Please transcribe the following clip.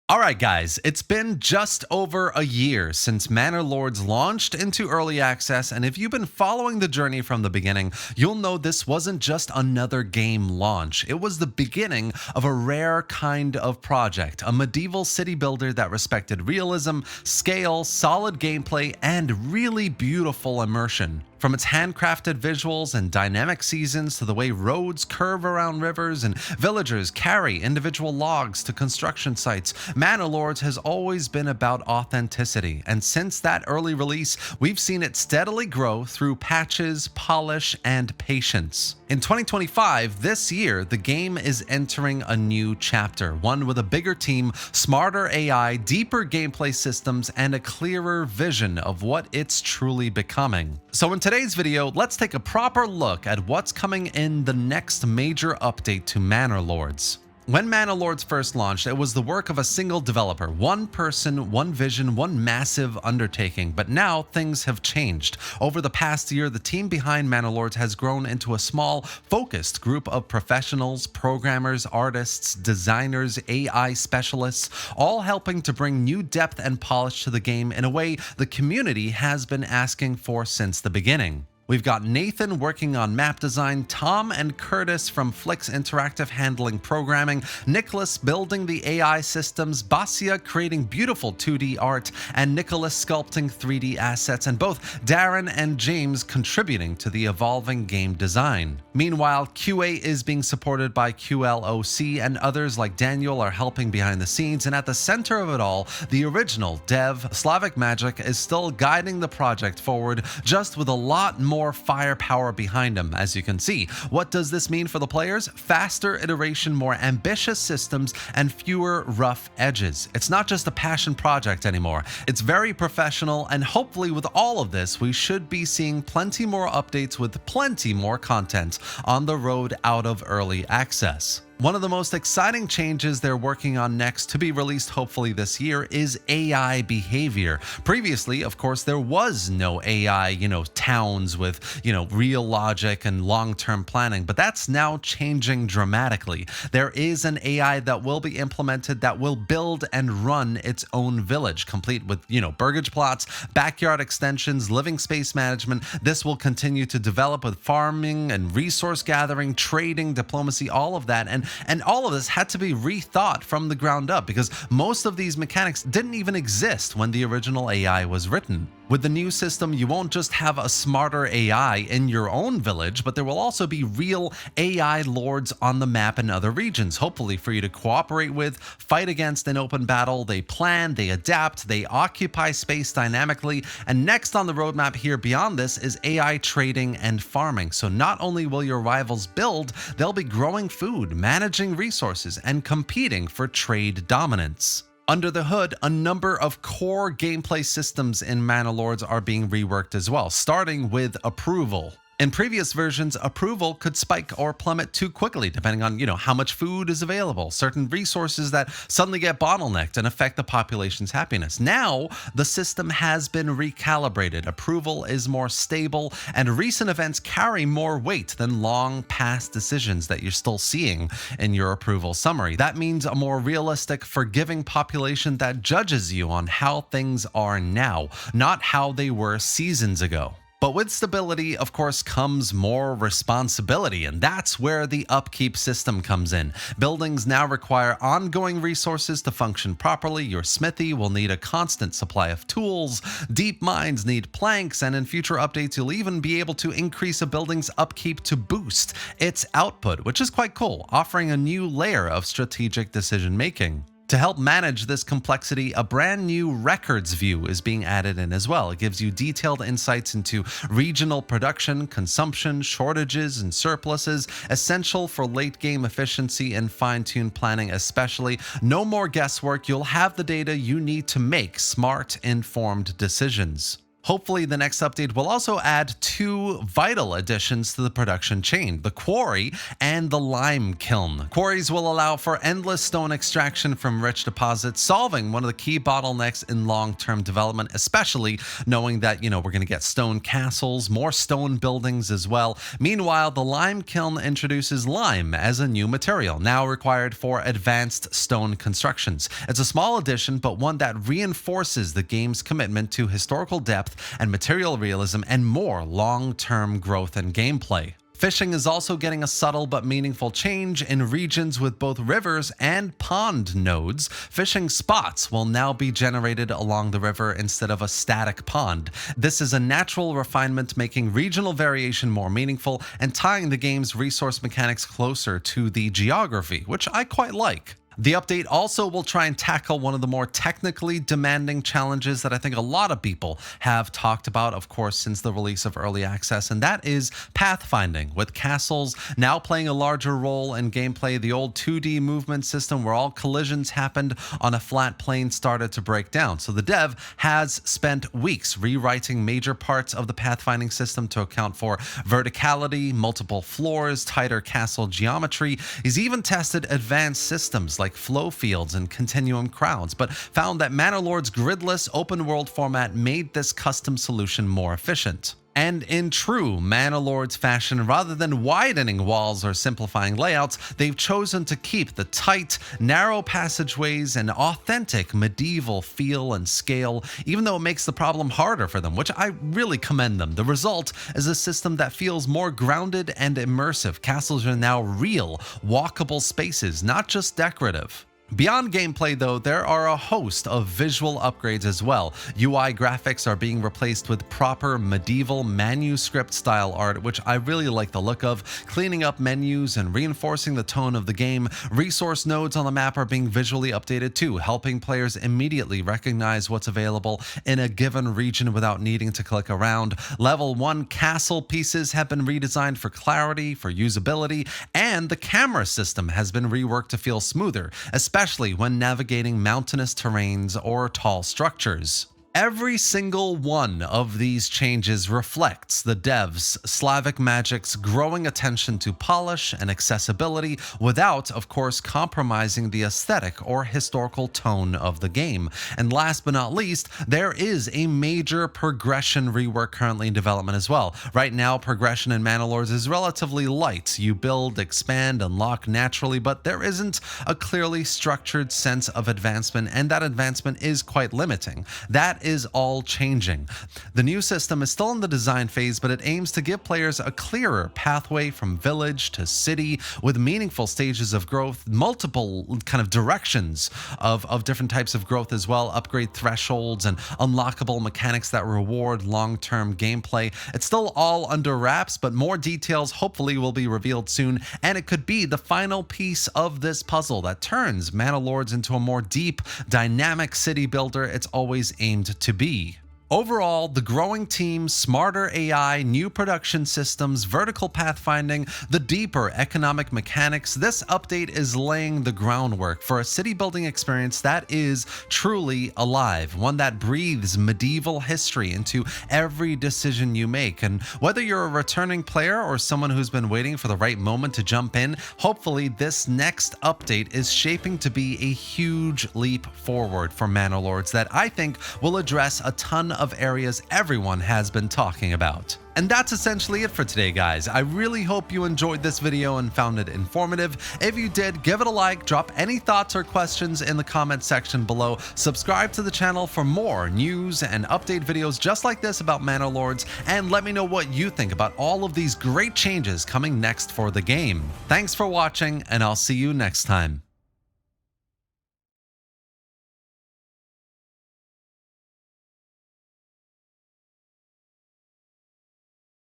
Alright guys, it's been just over a year since Manor Lords launched into early access, and if you've been following the journey from the beginning, you'll know this wasn't just another game launch. It was the beginning of a rare kind of project, a medieval city builder that respected realism, scale, solid gameplay, and really beautiful immersion. From its handcrafted visuals and dynamic seasons to the way roads curve around rivers and villagers carry individual logs to construction sites, Manor Lords has always been about authenticity, and since that early release, we've seen it steadily grow through patches, polish, and patience. In 2025, this year, the game is entering a new chapter, one with a bigger team, smarter AI, deeper gameplay systems, and a clearer vision of what it's truly becoming. So in today's video, let's take a proper look at what's coming in the next major update to Manor Lords. When Manor Lords first launched, it was the work of a single developer, one person, one vision, one massive undertaking, but now things have changed. Over the past year, the team behind Manor Lords has grown into a small, focused group of professionals, programmers, artists, designers, AI specialists, all helping to bring new depth and polish to the game in a way the community has been asking for since the beginning. We've got Nathan working on map design, Tom and Curtis from Flix Interactive handling programming, Nicholas building the AI systems, Basia creating beautiful 2D art, and Nicholas sculpting 3D assets, and both Darren and James contributing to the evolving game design. Meanwhile, QA is being supported by QLOC, and others like Daniel are helping behind the scenes, and at the center of it all, the original dev, Slavic Magic, is still guiding the project forward, just with a lot more firepower behind him, as you can see. What does this mean for the players? Faster iteration, more ambitious systems, and fewer rough edges. It's not just a passion project anymore. It's very professional, and hopefully with all of this, we should be seeing plenty more updates with plenty more content on the road out of early access. One of the most exciting changes they're working on next, to be released hopefully this year, is AI behavior. Previously, of course, there was no AI, towns with, real logic and long-term planning, but that's now changing dramatically. There is an AI that will be implemented that will build and run its own village, complete with, burgage plots, backyard extensions, living space management. This will continue to develop with farming and resource gathering, trading, diplomacy, all of that. And all of this had to be rethought from the ground up because most of these mechanics didn't even exist when the original AI was written. With the new system, you won't just have a smarter AI in your own village, but there will also be real AI lords on the map in other regions, hopefully for you to cooperate with, fight against in open battle. They plan, they adapt, they occupy space dynamically. And next on the roadmap here beyond this is AI trading and farming. So not only will your rivals build, they'll be growing food, managing resources, and competing for trade dominance. Under the hood, a number of core gameplay systems in Manor Lords are being reworked as well, starting with approval. In previous versions, approval could spike or plummet too quickly, depending on, how much food is available, certain resources that suddenly get bottlenecked and affect the population's happiness. Now, the system has been recalibrated. Approval is more stable, and recent events carry more weight than long past decisions that you're still seeing in your approval summary. That means a more realistic, forgiving population that judges you on how things are now, not how they were seasons ago. But with stability, of course, comes more responsibility, and that's where the Upkeep system comes in. Buildings now require ongoing resources to function properly. Your smithy will need a constant supply of tools, deep mines need planks, and in future updates, you'll even be able to increase a building's upkeep to boost its output, which is quite cool, offering a new layer of strategic decision-making. To help manage this complexity, a brand new records view is being added in as well. It gives you detailed insights into regional production, consumption, shortages, and surpluses, essential for late game efficiency and fine-tuned planning especially. No more guesswork, you'll have the data you need to make smart, informed decisions. Hopefully, the next update will also add two vital additions to the production chain: the quarry and the lime kiln. Quarries will allow for endless stone extraction from rich deposits, solving one of the key bottlenecks in long-term development, especially knowing that, we're going to get stone castles, more stone buildings as well. Meanwhile, the lime kiln introduces lime as a new material, now required for advanced stone constructions. It's a small addition, but one that reinforces the game's commitment to historical depth and material realism and more long-term growth and gameplay. Fishing is also getting a subtle but meaningful change in regions with both rivers and pond nodes. Fishing spots will now be generated along the river instead of a static pond. This is a natural refinement, making regional variation more meaningful and tying the game's resource mechanics closer to the geography, which I quite like. The update also will try and tackle one of the more technically demanding challenges that I think a lot of people have talked about, of course, since the release of Early Access, and that is path finding, with castles now playing a larger role in gameplay. The old 2D movement system where all collisions happened on a flat plane started to break down. So the dev has spent weeks rewriting major parts of the pathfinding system to account for verticality, multiple floors, tighter castle geometry. He's even tested advanced systems like flow fields and continuum crowds, but found that Manor Lords' gridless open world format made this custom solution more efficient. And in true Manor Lords fashion, rather than widening walls or simplifying layouts, they've chosen to keep the tight, narrow passageways and authentic medieval feel and scale, even though it makes the problem harder for them, which I really commend them. The result is a system that feels more grounded and immersive. Castles are now real, walkable spaces, not just decorative. Beyond gameplay, though, there are a host of visual upgrades as well. UI graphics are being replaced with proper medieval manuscript-style art, which I really like the look of, cleaning up menus and reinforcing the tone of the game. Resource nodes on the map are being visually updated too, helping players immediately recognize what's available in a given region without needing to click around. Level 1 castle pieces have been redesigned for clarity, for usability, and the camera system has been reworked to feel smoother, especially when navigating mountainous terrains or tall structures. Every single one of these changes reflects the devs' Slavic Magic's growing attention to polish and accessibility without, of course, compromising the aesthetic or historical tone of the game. And last but not least, there is a major progression rework currently in development as well. Right now, progression in Manor Lords is relatively light. You build, expand, unlock naturally, but there isn't a clearly structured sense of advancement, and that advancement is quite limiting. That is all changing. The new system is still in the design phase, but it aims to give players a clearer pathway from village to city with meaningful stages of growth, multiple kind of directions of different types of growth as well, upgrade thresholds and unlockable mechanics that reward long-term gameplay. It's still all under wraps, but more details hopefully will be revealed soon, and it could be the final piece of this puzzle that turns Manor Lords into a more deep, dynamic city builder it's always aimed to be. Overall, the growing team, smarter AI, new production systems, vertical pathfinding, the deeper economic mechanics, this update is laying the groundwork for a city building experience that is truly alive, one that breathes medieval history into every decision you make. And whether you're a returning player or someone who's been waiting for the right moment to jump in, hopefully this next update is shaping to be a huge leap forward for Manor Lords that I think will address a ton of areas everyone has been talking about. And that's essentially it for today, guys. I really hope you enjoyed this video and found it informative. If you did, give it a like, drop any thoughts or questions in the comment section below. Subscribe to the channel for more news and update videos just like this about Manor Lords, and let me know what you think about all of these great changes coming next for the game. Thanks for watching, and I'll see you next time.